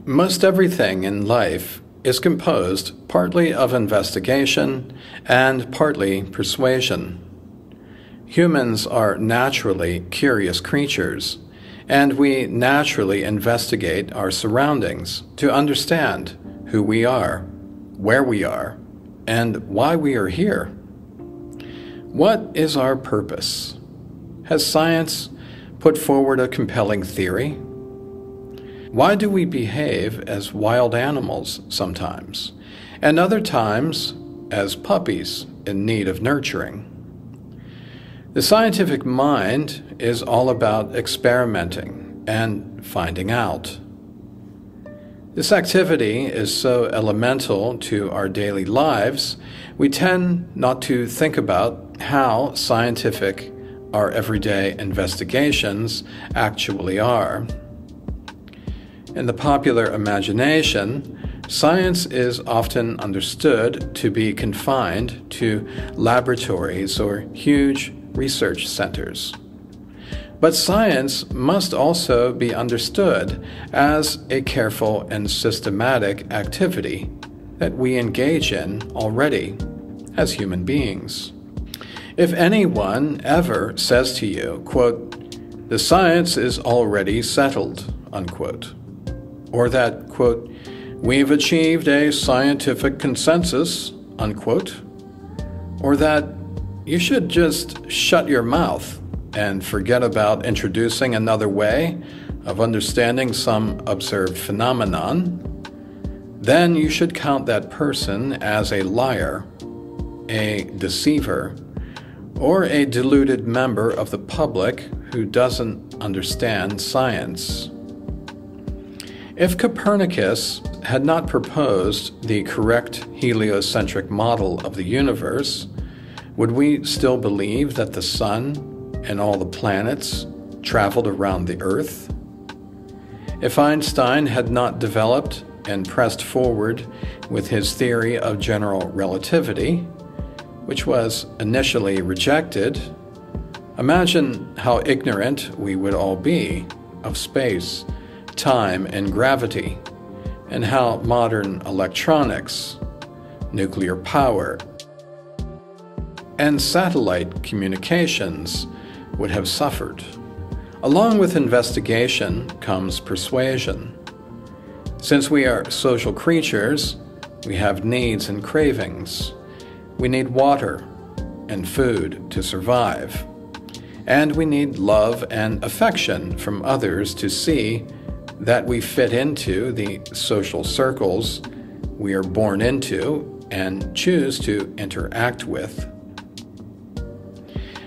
Most everything in life is composed partly of investigation and partly persuasion. Humans are naturally curious creatures, and we naturally investigate our surroundings to understand who we are, where we are, and why we are here. What is our purpose? Has science put forward a compelling theory? Why do we behave as wild animals sometimes, and other times as puppies in need of nurturing? The scientific mind is all about experimenting and finding out. This activity is so elemental to our daily lives, we tend not to think about how scientific our everyday investigations actually are. In the popular imagination, science is often understood to be confined to laboratories or huge research centers. But science must also be understood as a careful and systematic activity that we engage in already as human beings. If anyone ever says to you, quote, "The science is already settled," unquote, or that, quote, "We've achieved a scientific consensus," unquote, or that you should just shut your mouth and forget about introducing another way of understanding some observed phenomenon, then you should count that person as a liar, a deceiver, or a deluded member of the public who doesn't understand science. If Copernicus had not proposed the correct heliocentric model of the universe, would we still believe that the sun and all the planets traveled around the Earth? If Einstein had not developed and pressed forward with his theory of general relativity, which was initially rejected, imagine how ignorant we would all be of space, time, and gravity, and how modern electronics, nuclear power, and satellite communications would have suffered. Along with investigation comes persuasion. Since we are social creatures, we have needs and cravings. We need water and food to survive. And we need love and affection from others to see that we fit into the social circles we are born into and choose to interact with.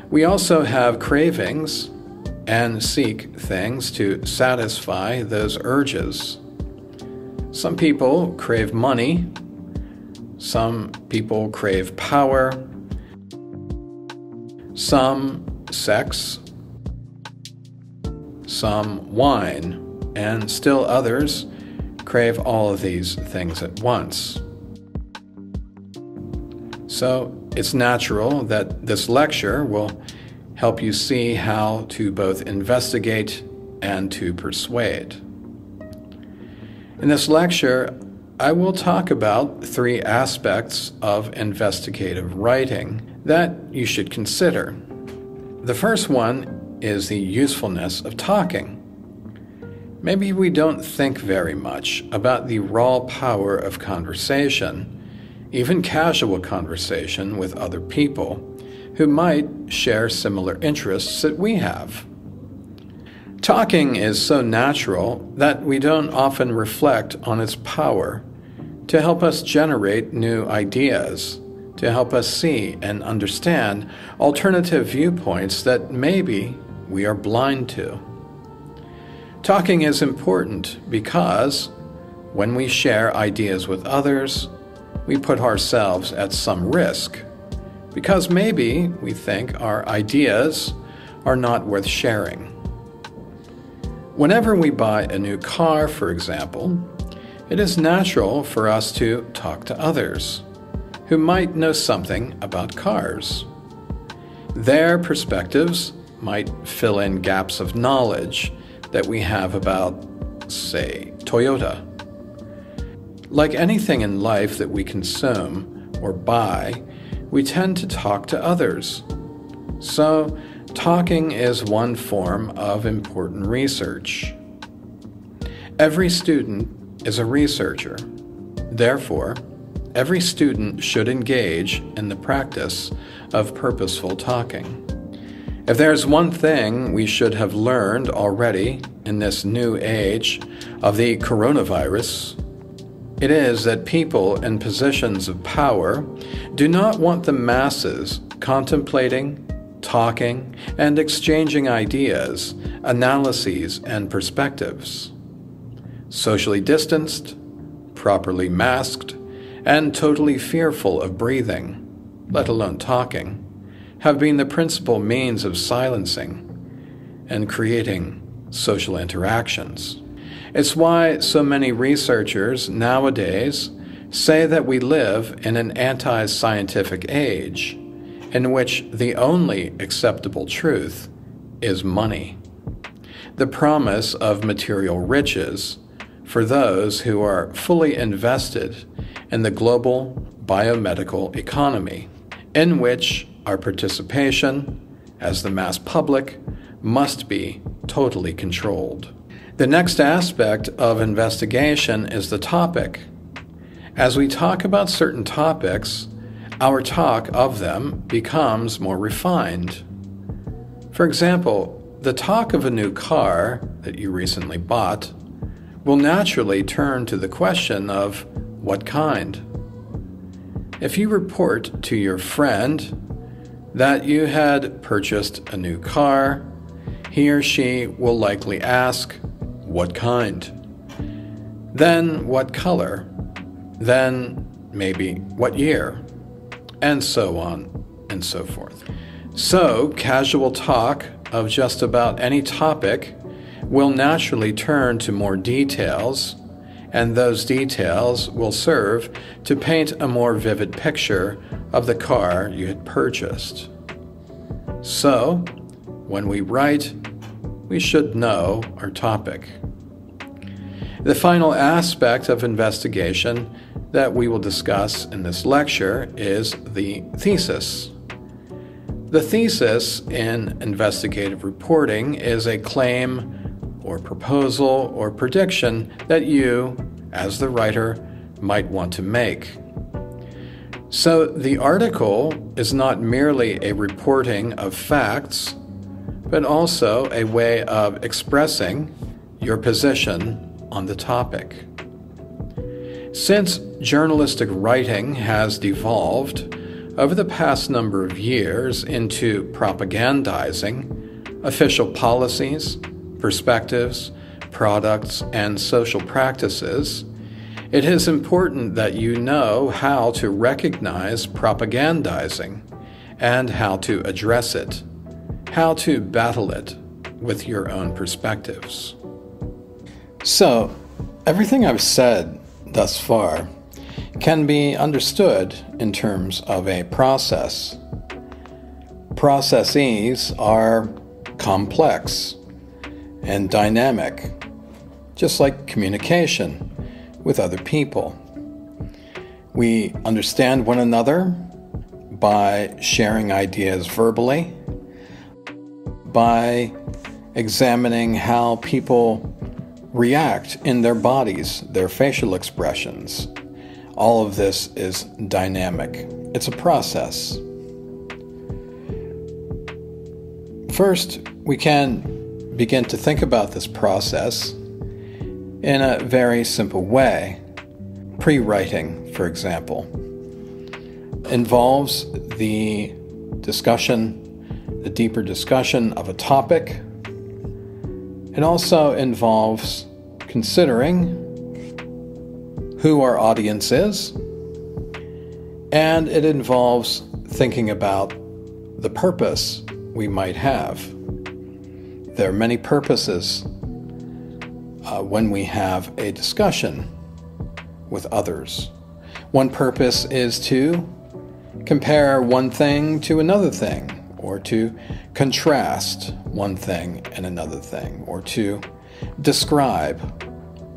We also have cravings and seek things to satisfy those urges. Some people crave money, some people crave power, some sex, some wine, and still others crave all of these things at once. So it's natural that this lecture will help you see how to both investigate and to persuade. In this lecture, I will talk about 3 aspects of investigative writing that you should consider. The first one is the usefulness of talking. Maybe we don't think very much about the raw power of conversation, even casual conversation with other people who might share similar interests that we have. Talking is so natural that we don't often reflect on its power to help us generate new ideas, to help us see and understand alternative viewpoints that maybe we are blind to. Talking is important because when we share ideas with others, we put ourselves at some risk, because maybe we think our ideas are not worth sharing. Whenever we buy a new car, for example, it is natural for us to talk to others who might know something about cars. Their perspectives might fill in gaps of knowledge that we have about, say, Toyota Like anything in life that we consume or buy, we tend to talk to others. So, talking is one form of important research. Every student is a researcher. Therefore, every student should engage in the practice of purposeful talking. If there's one thing we should have learned already in this new age of the coronavirus, it is that people in positions of power do not want the masses contemplating, talking, and exchanging ideas, analyses, and perspectives. Socially distanced, properly masked, and totally fearful of breathing, let alone talking, have been the principal means of silencing and creating social interactions. It's why so many researchers nowadays say that we live in an anti-scientific age in which the only acceptable truth is money, the promise of material riches for those who are fully invested in the global biomedical economy, in which our participation as the mass public must be totally controlled. The next aspect of investigation is the topic. As we talk about certain topics, our talk of them becomes more refined. For example, the talk of a new car that you recently bought will naturally turn to the question of what kind. If you report to your friend that you had purchased a new car, he or she will likely ask, what kind? Then what color? Then maybe what year? And so on and so forth. So, casual talk of just about any topic will naturally turn to more details, and those details will serve to paint a more vivid picture of the car you had purchased. So, when we write, we should know our topic. The final aspect of investigation that we will discuss in this lecture is the thesis. The thesis in investigative reporting is a claim or proposal or prediction that you, as the writer, might want to make. So the article is not merely a reporting of facts, but also a way of expressing your position on the topic. Since journalistic writing has devolved over the past number of years into propagandizing official policies, perspectives, products, and social practices, it is important that you know how to recognize propagandizing and how to address it, how to battle it with your own perspectives. So, everything I've said thus far can be understood in terms of a process. Processes are complex and dynamic, just like communication with other people. We understand one another by sharing ideas verbally, by examining how people react in their bodies, their facial expressions. All of this is dynamic. It's a process. First, we can begin to think about this process in a very simple way. Pre-writing, for example, involves the deeper discussion of a topic. It also involves considering who our audience is, and it involves thinking about the purpose we might have. There are many purposes when we have a discussion with others. One purpose is to compare one thing to another thing, or to contrast one thing and another thing, or to describe,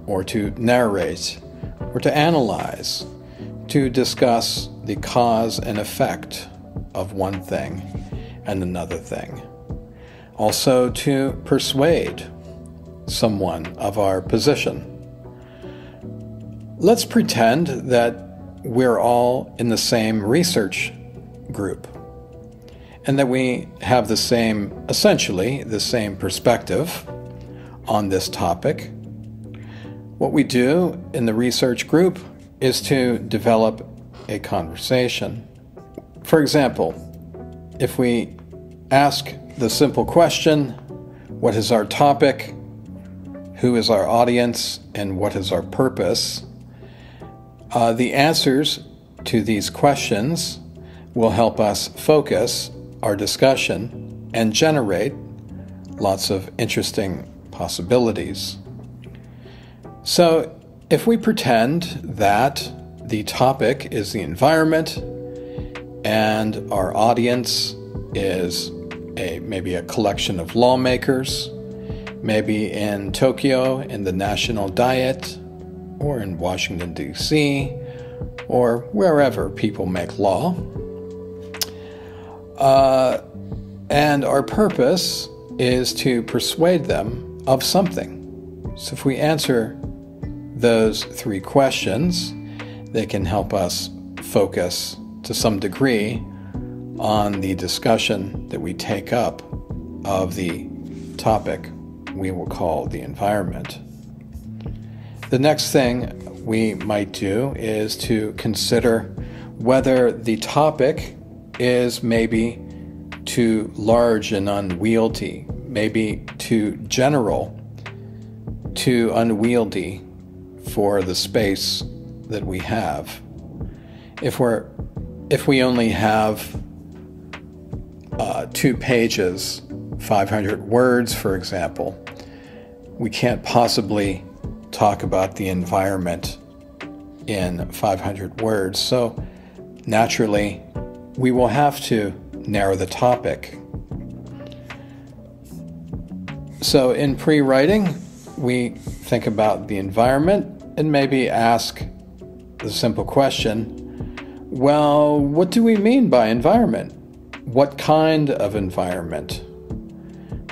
or to narrate, or to analyze, to discuss the cause and effect of one thing and another thing. Also to persuade someone of our position. Let's pretend that we're all in the same research group and that we have essentially the same perspective on this topic. What we do in the research group is to develop a conversation. For example, if we ask the simple question, what is our topic, who is our audience, and what is our purpose, the answers to these questions will help us focus our discussion and generate lots of interesting possibilities. So, if we pretend that the topic is the environment and our audience is maybe a collection of lawmakers, maybe in Tokyo in the National Diet, or in Washington, D.C., or wherever people make law. And our purpose is to persuade them of something. So if we answer those three questions, they can help us focus to some degree on the discussion that we take up of the topic we will call the environment. The next thing we might do is to consider whether the topic is maybe too large and unwieldy, maybe too general, too unwieldy for the space that we have. If we only have 2 pages, 500 words, for example, we can't possibly talk about the environment in 500 words. So naturally, we will have to narrow the topic. So in pre-writing, we think about the environment and maybe ask the simple question, well, what do we mean by environment? What kind of environment?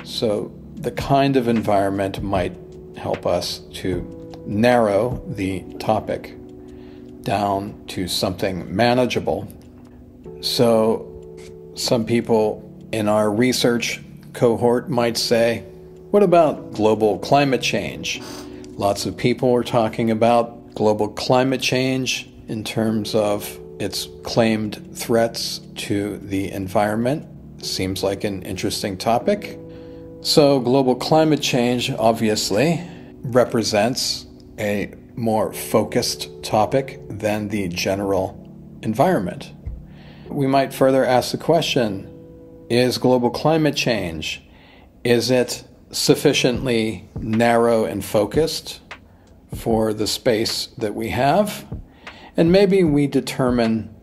So the kind of environment might help us to narrow the topic down to something manageable. So some people in our research cohort might say, what about global climate change? Lots of people are talking about global climate change in terms of its claimed threats to the environment. Seems like an interesting topic. So global climate change obviously represents a more focused topic than the general environment. We might further ask the question, is global climate change, is it sufficiently narrow and focused for the space that we have? And maybe we determine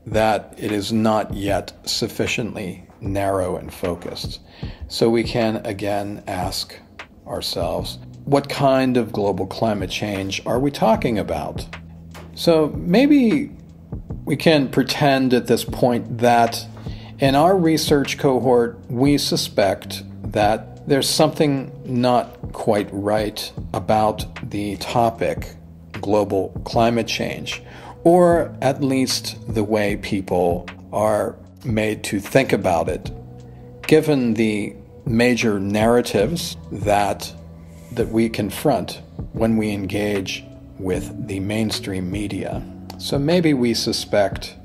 that it is not yet sufficiently narrow and focused. So we can again ask ourselves, what kind of global climate change are we talking about? So maybe we can pretend at this point that in our research cohort, we suspect that there's something not quite right about the topic, global climate change, or at least the way people are made to think about it, given the major narratives that we confront when we engage with the mainstream media. So maybe we suspect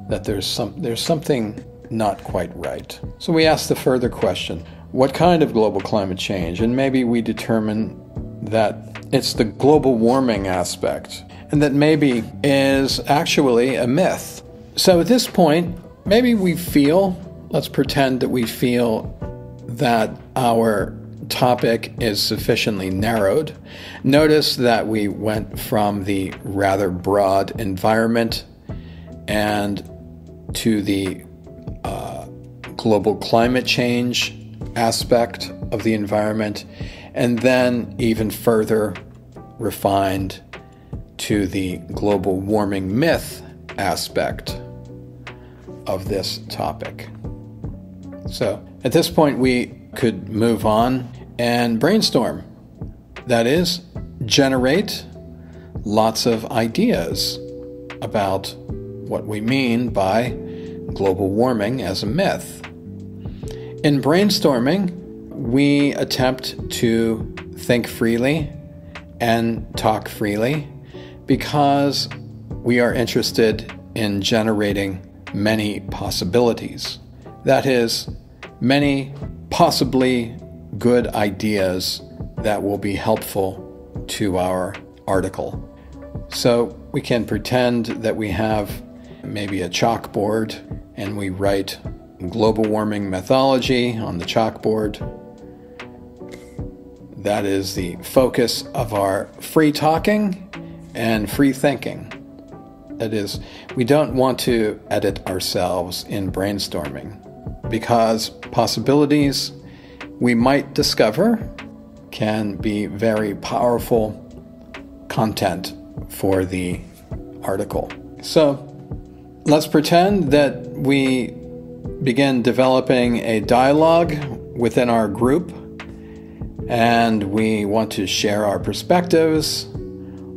that there's something not quite right. So we ask the further question, what kind of global climate change? And maybe we determine that it's the global warming aspect, and that maybe is actually a myth. So at this point, maybe let's pretend that we feel that our topic is sufficiently narrowed. Notice that we went from the rather broad environment and to the global climate change aspect of the environment, and then even further refined to the global warming myth aspect of this topic. So at this point, we could move on and brainstorm. That is, generate lots of ideas about what we mean by global warming as a myth. In brainstorming, we attempt to think freely and talk freely because we are interested in generating many possibilities. That is, many possibly good ideas that will be helpful to our article. So we can pretend that we have maybe a chalkboard and we write global warming mythology on the chalkboard. That is the focus of our free talking and free thinking. That is, we don't want to edit ourselves in brainstorming because possibilities we might discover can be very powerful content for the article. So let's pretend that we begin developing a dialogue within our group and we want to share our perspectives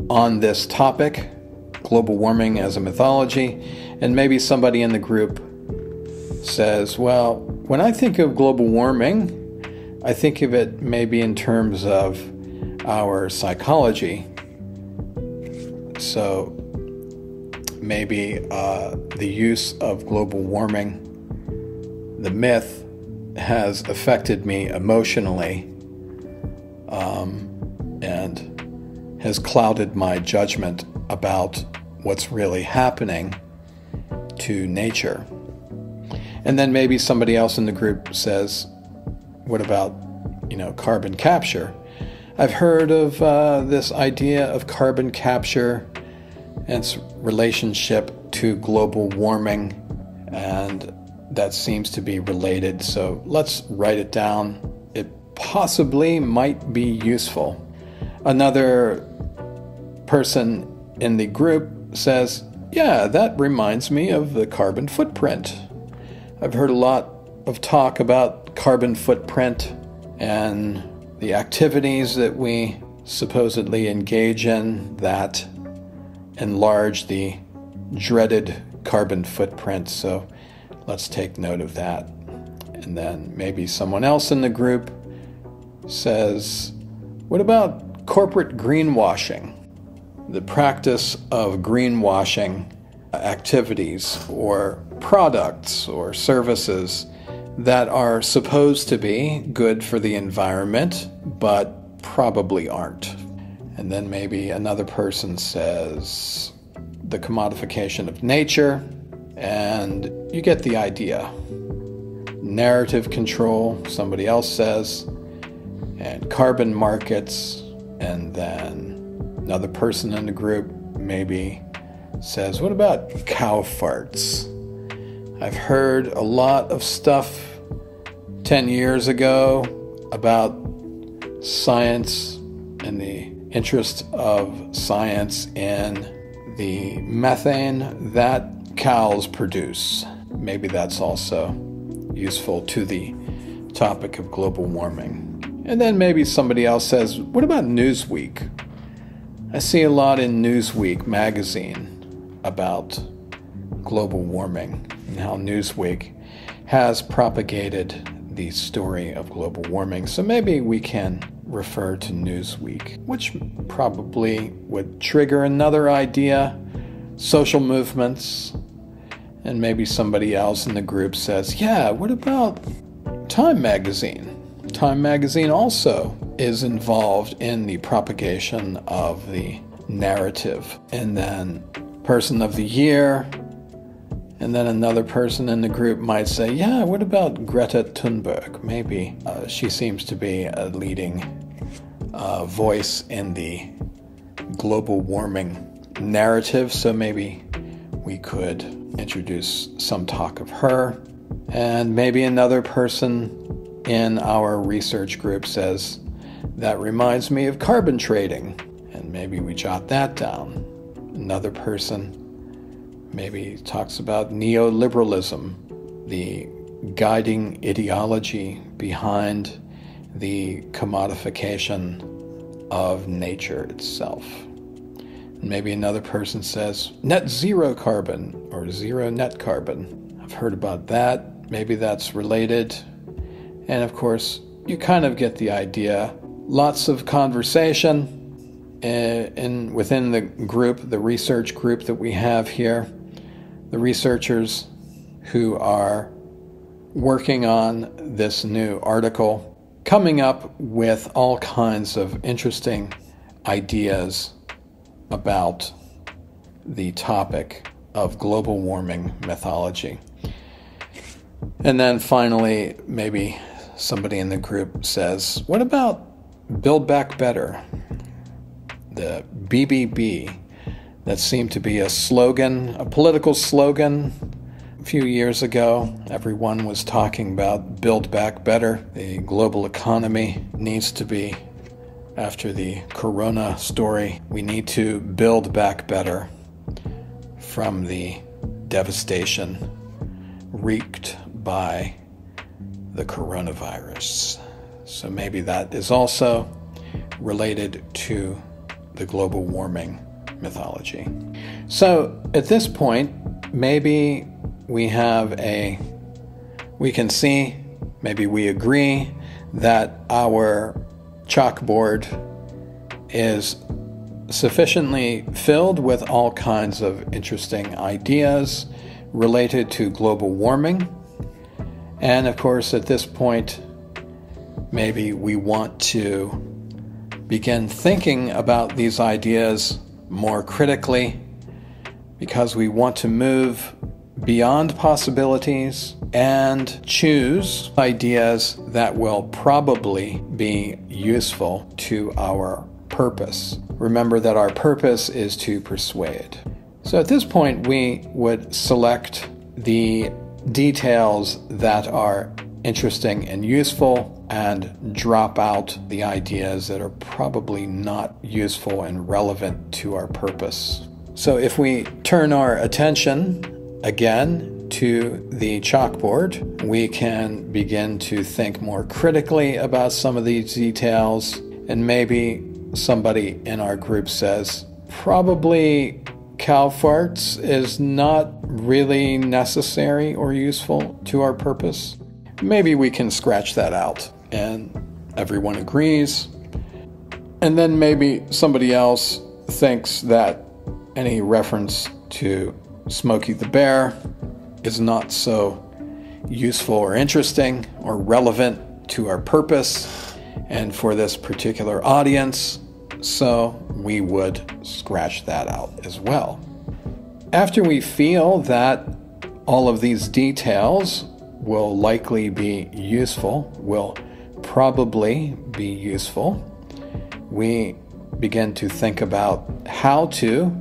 on this topic, global warming as a mythology, and maybe somebody in the group says, well, when I think of global warming, I think of it maybe in terms of our psychology. So maybe the use of global warming, the myth, has affected me emotionally and has clouded my judgment about what's really happening to nature. And then maybe somebody else in the group says, what about, carbon capture? I've heard of this idea of carbon capture and its relationship to global warming, and that seems to be related, so let's write it down. It possibly might be useful. Another person in the group says, yeah, that reminds me of the carbon footprint. I've heard a lot of talk about carbon footprint and the activities that we supposedly engage in that enlarge the dreaded carbon footprint. So let's take note of that. And then maybe someone else in the group says, what about corporate greenwashing? The practice of greenwashing activities or products or services that are supposed to be good for the environment, but probably aren't. And then maybe another person says the commodification of nature, and you get the idea. Narrative control, somebody else says, and carbon markets, and then another person in the group maybe says, what about cow farts? I've heard a lot of stuff 10 years ago about science and the interest of science in the methane that cows produce. Maybe that's also useful to the topic of global warming. And then maybe somebody else says, what about Newsweek? I see a lot in Newsweek magazine about global warming and how Newsweek has propagated the story of global warming. So maybe we can refer to Newsweek, which probably would trigger another idea, social movements, and maybe somebody else in the group says, yeah, what about Time magazine? Time magazine also is involved in the propagation of the narrative. And then person of the year, and then another person in the group might say, yeah, what about Greta Thunberg? Maybe she seems to be a leading voice in the global warming narrative, so maybe we could introduce some talk of her. And maybe another person in our research group says, that reminds me of carbon trading, and maybe we jot that down. Another person maybe talks about neoliberalism, the guiding ideology behind the commodification of nature itself. Maybe another person says net zero carbon or zero net carbon. I've heard about that. Maybe that's related. And of course, you kind of get the idea. Lots of conversation within the group, the research group that we have here. The researchers who are working on this new article, coming up with all kinds of interesting ideas about the topic of global warming mythology. And then finally, maybe somebody in the group says, what about Build Back Better? The BBB, that seemed to be a slogan, a political slogan. A few years ago, everyone was talking about Build Back Better. The global economy needs to be, after the corona story, we need to build back better from the devastation wreaked by the coronavirus. So maybe that is also related to the global warming mythology. So at this point, maybe we can see, maybe we agree that our chalkboard is sufficiently filled with all kinds of interesting ideas related to global warming. And of course, at this point, maybe we want to begin thinking about these ideas more critically, because we want to move beyond possibilities and choose ideas that will probably be useful to our purpose. Remember that our purpose is to persuade. So at this point, we would select the details that are interesting and useful and drop out the ideas that are probably not useful and relevant to our purpose. So if we turn our attention again to the chalkboard, we can begin to think more critically about some of these details, and maybe somebody in our group says, probably cow farts is not really necessary or useful to our purpose. Maybe we can scratch that out, and everyone agrees. And then maybe somebody else thinks that any reference to Smokey the Bear is not so useful or interesting or relevant to our purpose and for this particular audience, so we would scratch that out as well. After we feel that all of these details will likely be useful, will probably be useful, we begin to think about how to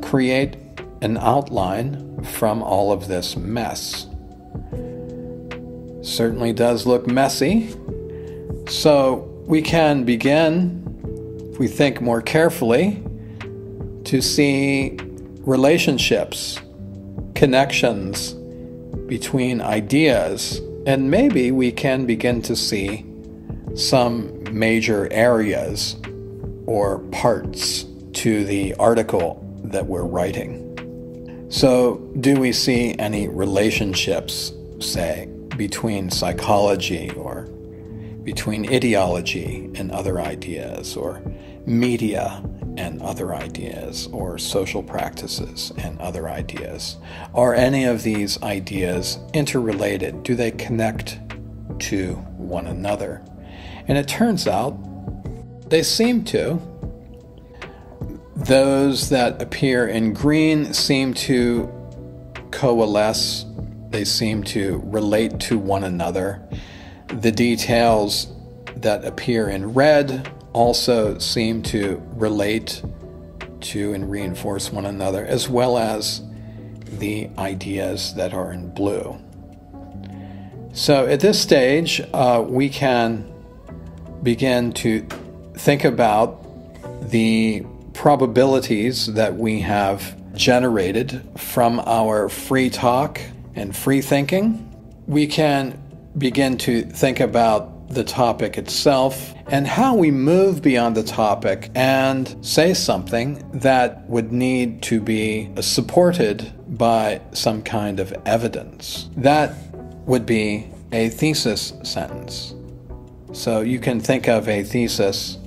create an outline from all of this mess. Certainly does look messy, so we can begin, if we think more carefully, to see relationships, connections between ideas, and maybe we can begin to see some major areas or parts to the article that we're writing. So, do we see any relationships, say, between psychology or between ideology and other ideas, or media and other ideas, or social practices and other ideas? Are any of these ideas interrelated? Do they connect to one another? And it turns out they seem to. Those that appear in green seem to coalesce. They seem to relate to one another. The details that appear in red also seem to relate to and reinforce one another, as well as the ideas that are in blue. So at this stage, we can begin to think about the probabilities that we have generated from our free talk and free thinking, we can begin to think about the topic itself and how we move beyond the topic and say something that would need to be supported by some kind of evidence. That would be a thesis sentence. So you can think of a thesis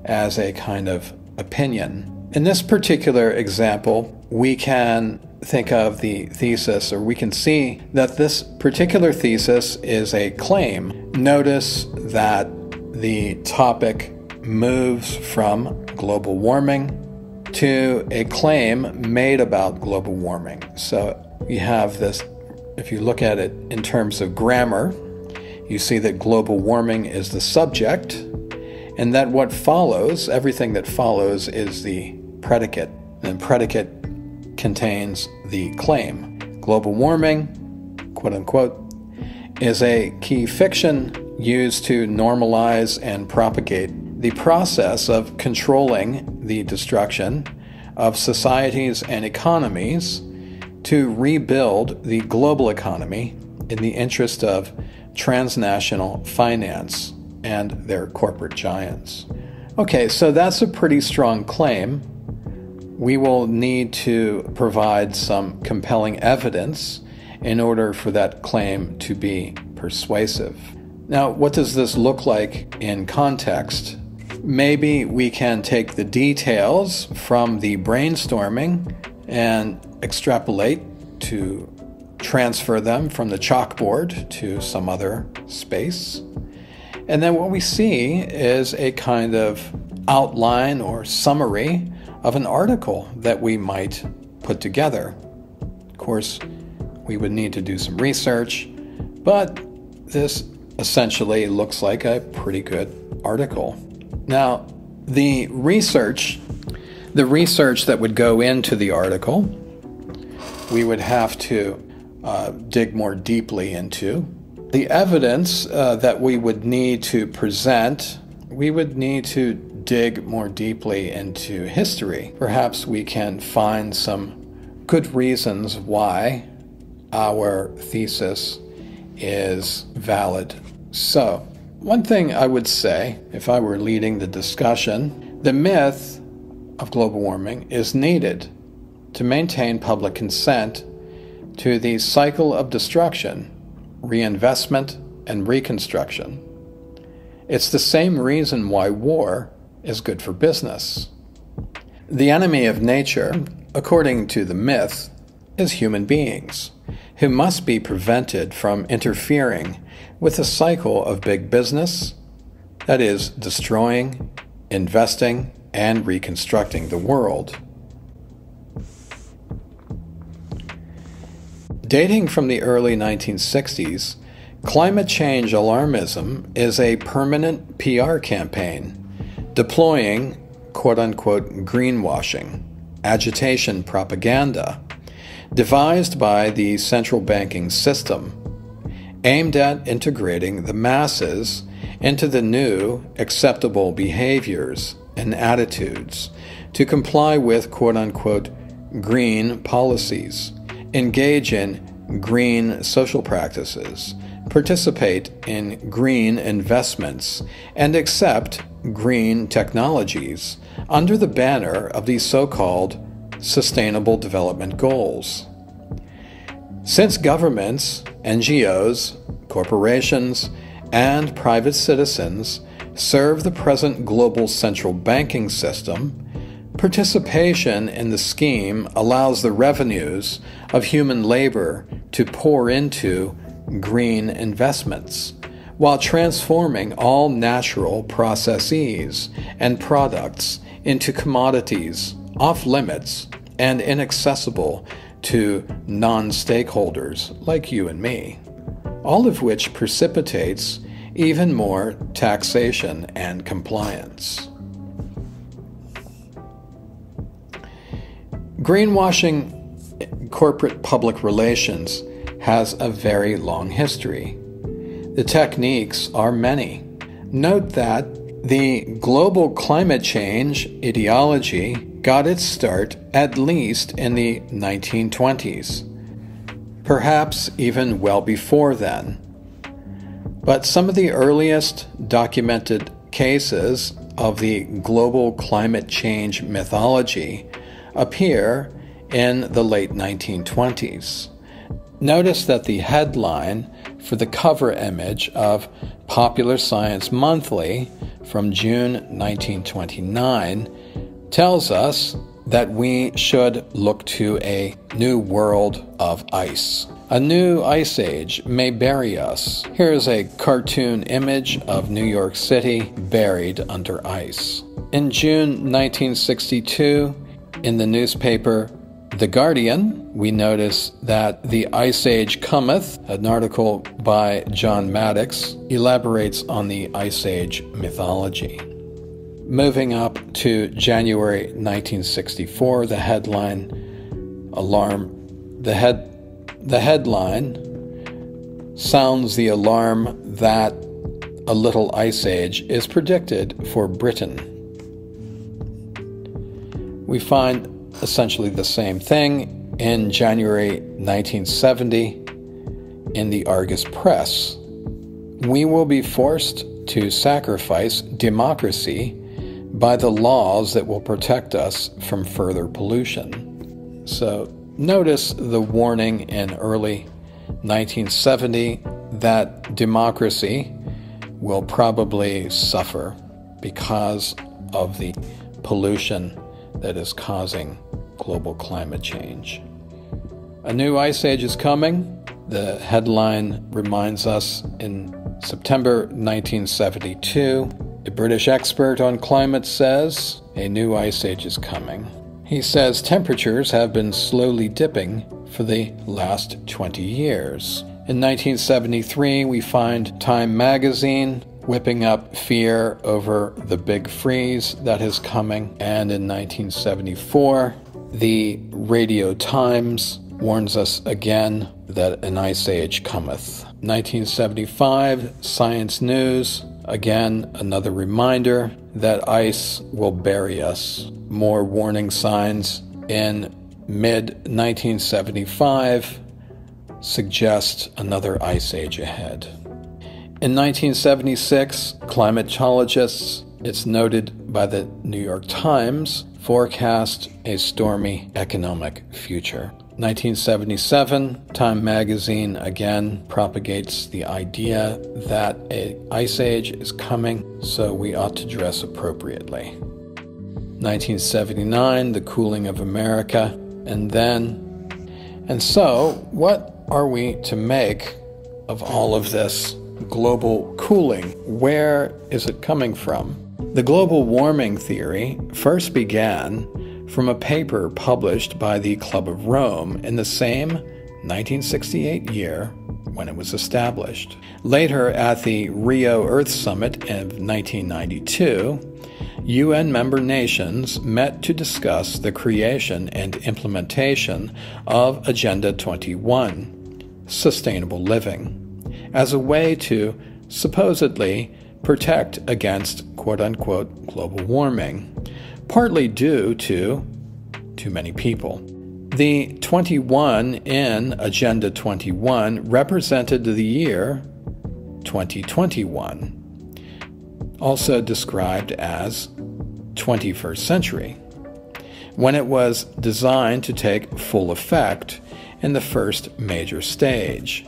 as a kind of opinion. In this particular example, we can think of the thesis, or we can see that this particular thesis is a claim. Notice that the topic moves from global warming to a claim made about global warming. So you have this, if you look at it in terms of grammar, you see that global warming is the subject, and that what follows, everything that follows, is the predicate. And predicate contains the claim. Global warming, quote unquote, is a key fiction used to normalize and propagate the process of controlling the destruction of societies and economies to rebuild the global economy in the interest of transnational finance and their corporate giants. Okay, so that's a pretty strong claim. We will need to provide some compelling evidence in order for that claim to be persuasive. Now, what does this look like in context? Maybe we can take the details from the brainstorming and extrapolate to transfer them from the chalkboard to some other space. And then what we see is a kind of outline or summary of an article that we might put together. Of course, we would need to do some research, but this essentially looks like a pretty good article. Now, the research that would go into the article, we would have to dig more deeply into. The evidence that we would need to present, we would need to dig more deeply into history. Perhaps we can find some good reasons why our thesis is valid. So, one thing I would say, if I were leading the discussion, the myth of global warming is needed to maintain public consent to the cycle of destruction, reinvestment, and reconstruction. It's the same reason why war is good for business. The enemy of nature, according to the myth, is human beings, who must be prevented from interfering with the cycle of big business, that is, destroying, investing, and reconstructing the world. Dating from the early 1960s, climate change alarmism is a permanent PR campaign deploying quote-unquote greenwashing, agitation propaganda, devised by the central banking system, aimed at integrating the masses into the new acceptable behaviors and attitudes to comply with quote-unquote green policies, engage in green social practices, participate in green investments, and accept green technologies under the banner of the so-called Sustainable Development Goals. Since governments, NGOs, corporations, and private citizens serve the present global central banking system, participation in the scheme allows the revenues of human labor to pour into green investments, while transforming all natural processes and products into commodities off-limits and inaccessible to non-stakeholders like you and me, all of which precipitates even more taxation and compliance. Greenwashing corporate public relations has a very long history. The techniques are many. Note that the global climate change ideology got its start at least in the 1920s, perhaps even well before then. But some of the earliest documented cases of the global climate change mythology appear in the late 1920s. Notice that the headline for the cover image of Popular Science Monthly from June 1929 tells us that we should look to a new world of ice. A new ice age may bury us. Here is a cartoon image of New York City buried under ice. In June 1962, in the newspaper The Guardian, we notice that the Ice Age cometh. An article by John Maddox elaborates on the Ice Age mythology. Moving up to January 1964, the headline sounds the alarm that a little ice age is predicted for Britain. We find essentially the same thing in January 1970 in the Argus Press. We will be forced to sacrifice democracy by the laws that will protect us from further pollution. So notice the warning in early 1970 that democracy will probably suffer because of the pollution that is causing global climate change. A new ice age is coming. The headline reminds us in September 1972, a British expert on climate says a new ice age is coming. He says temperatures have been slowly dipping for the last 20 years. In 1973, we find Time magazine whipping up fear over the big freeze that is coming. And in 1974, the Radio Times warns us again that an ice age cometh. 1975, Science News, again another reminder that ice will bury us. More warning signs in mid-1975 suggest another ice age ahead. In 1976, climatologists, it's noted by the New York Times, forecast a stormy economic future. 1977, Time magazine again propagates the idea that an ice age is coming, so we ought to dress appropriately. 1979, the cooling of America, and so what are we to make of all of this global cooling? Where is it coming from? The global warming theory first began from a paper published by the Club of Rome in the same 1968 year when it was established. Later, at the Rio Earth Summit of 1992, UN member nations met to discuss the creation and implementation of Agenda 21, Sustainable Living, as a way to supposedly protect against quote-unquote global warming, partly due to too many people. The 21 in Agenda 21 represented the year 2021, also described as 21st century, when it was designed to take full effect in the first major stage.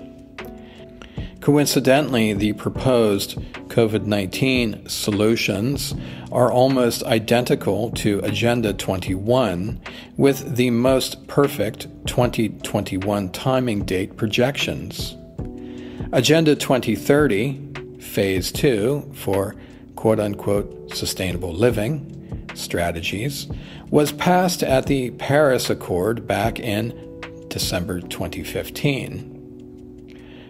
Coincidentally, the proposed COVID-19 solutions are almost identical to Agenda 21, with the most perfect 2021 timing date projections. Agenda 2030, Phase 2 for quote-unquote sustainable living strategies, was passed at the Paris Accord back in December 2015.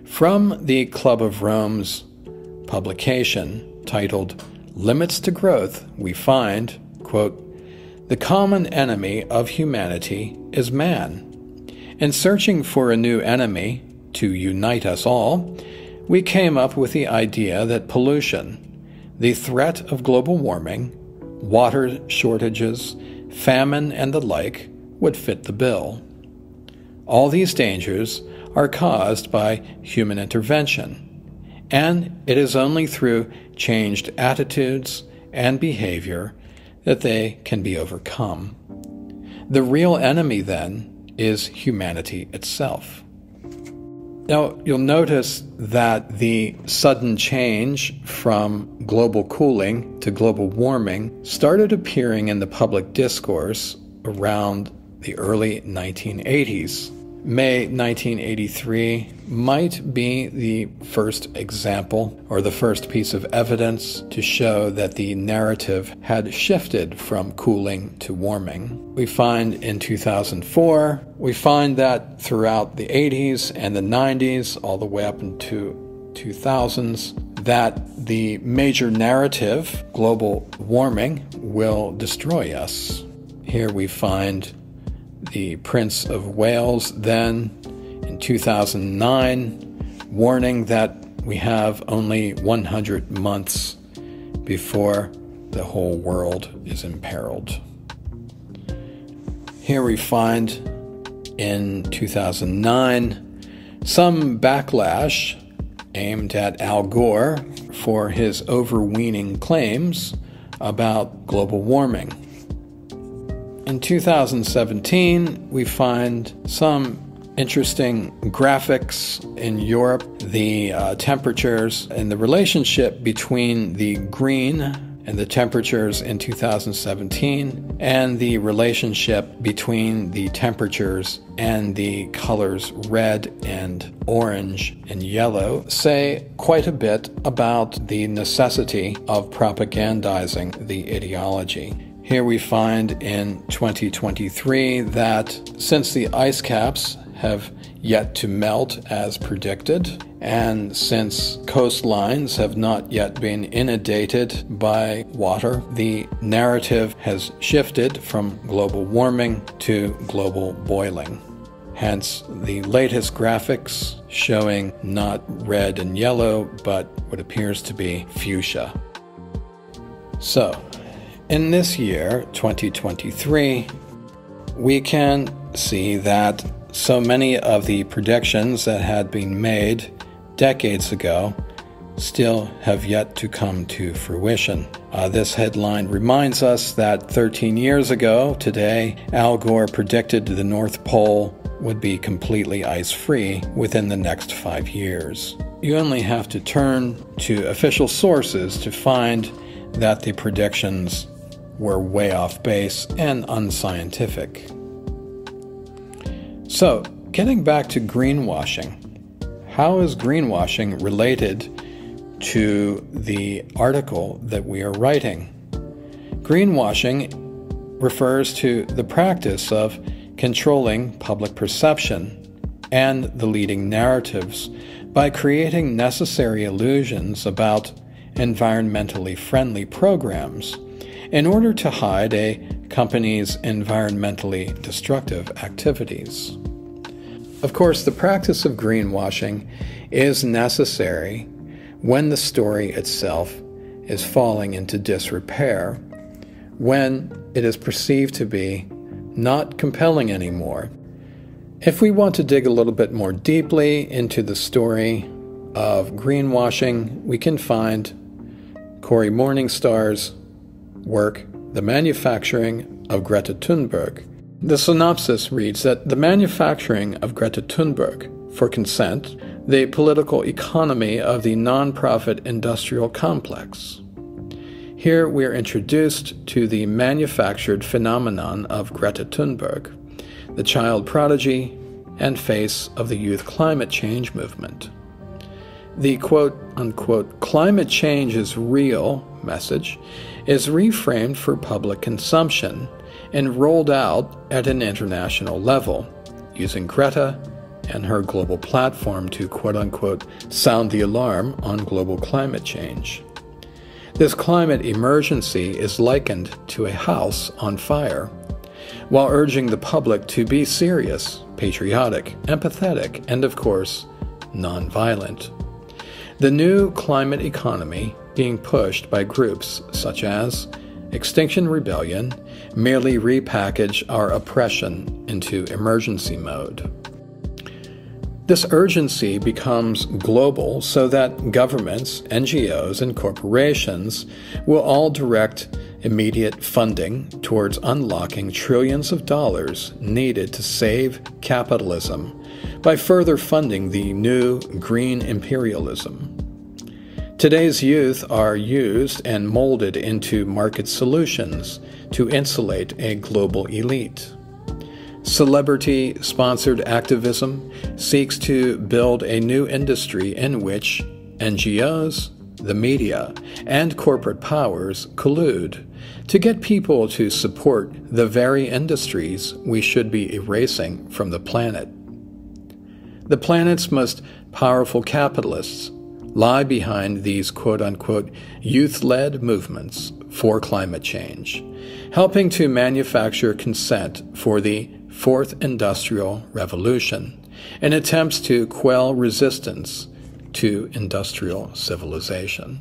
From the Club of Rome's publication titled Limits to Growth, we find, quote, "The common enemy of humanity is man. In searching for a new enemy to unite us all, we came up with the idea that pollution, the threat of global warming, water shortages, famine, and the like would fit the bill. All these dangers are caused by human intervention, and it is only through changed attitudes and behavior that they can be overcome. The real enemy, then, is humanity itself. Now, you'll notice that the sudden change from global cooling to global warming started appearing in the public discourse around the early 1980s. May 1983 might be the first example or the first piece of evidence to show that the narrative had shifted from cooling to warming. We find in 2004, we find that throughout the 80s and the 90s, all the way up into 2000s, that the major narrative, global warming, will destroy us. Here we find the Prince of Wales then, in 2009, warning that we have only 100 months before the whole world is imperiled. Here we find in 2009 some backlash aimed at Al Gore for his overweening claims about global warming. In 2017, we find some interesting graphics in Europe, the temperatures and the relationship between the green and the temperatures in 2017 and the relationship between the temperatures and the colors red and orange and yellow say quite a bit about the necessity of propagandizing the ideology. Here we find in 2023 that since the ice caps have yet to melt as predicted, and since coastlines have not yet been inundated by water, the narrative has shifted from global warming to global boiling. Hence, the latest graphics showing not red and yellow, but what appears to be fuchsia. So, in this year, 2023, we can see that so many of the predictions that had been made decades ago still have yet to come to fruition. This headline reminds us that 13 years ago today, Al Gore predicted the North Pole would be completely ice-free within the next 5 years. You only have to turn to official sources to find that the predictions were way off base and unscientific. So, getting back to greenwashing, how is greenwashing related to the article that we are writing? Greenwashing refers to the practice of controlling public perception and the leading narratives by creating necessary illusions about environmentally friendly programs in order to hide a company's environmentally destructive activities. Of course, the practice of greenwashing is necessary when the story itself is falling into disrepair, when it is perceived to be not compelling anymore. If we want to dig a little bit more deeply into the story of greenwashing, we can find Cory Morningstar's work, The Manufacturing of Greta Thunberg. The synopsis reads that the manufacturing of Greta Thunberg for consent, the political economy of the nonprofit industrial complex. Here we are introduced to the manufactured phenomenon of Greta Thunberg, the child prodigy and face of the youth climate change movement. The quote-unquote climate change is real message is reframed for public consumption and rolled out at an international level, using Greta and her global platform to quote-unquote sound the alarm on global climate change. This climate emergency is likened to a house on fire, while urging the public to be serious, patriotic, empathetic, and of course, nonviolent. The new climate economy being pushed by groups such as Extinction Rebellion merely repackage our oppression into emergency mode. This urgency becomes global so that governments, NGOs, and corporations will all direct immediate funding towards unlocking trillions of dollars needed to save capitalism by further funding the new green imperialism. Today's youth are used and molded into market solutions to insulate a global elite. Celebrity-sponsored activism seeks to build a new industry in which NGOs, the media, and corporate powers collude to get people to support the very industries we should be erasing from the planet. The planet's most powerful capitalists lie behind these quote-unquote youth-led movements for climate change, helping to manufacture consent for the Fourth Industrial Revolution in attempts to quell resistance to industrial civilization.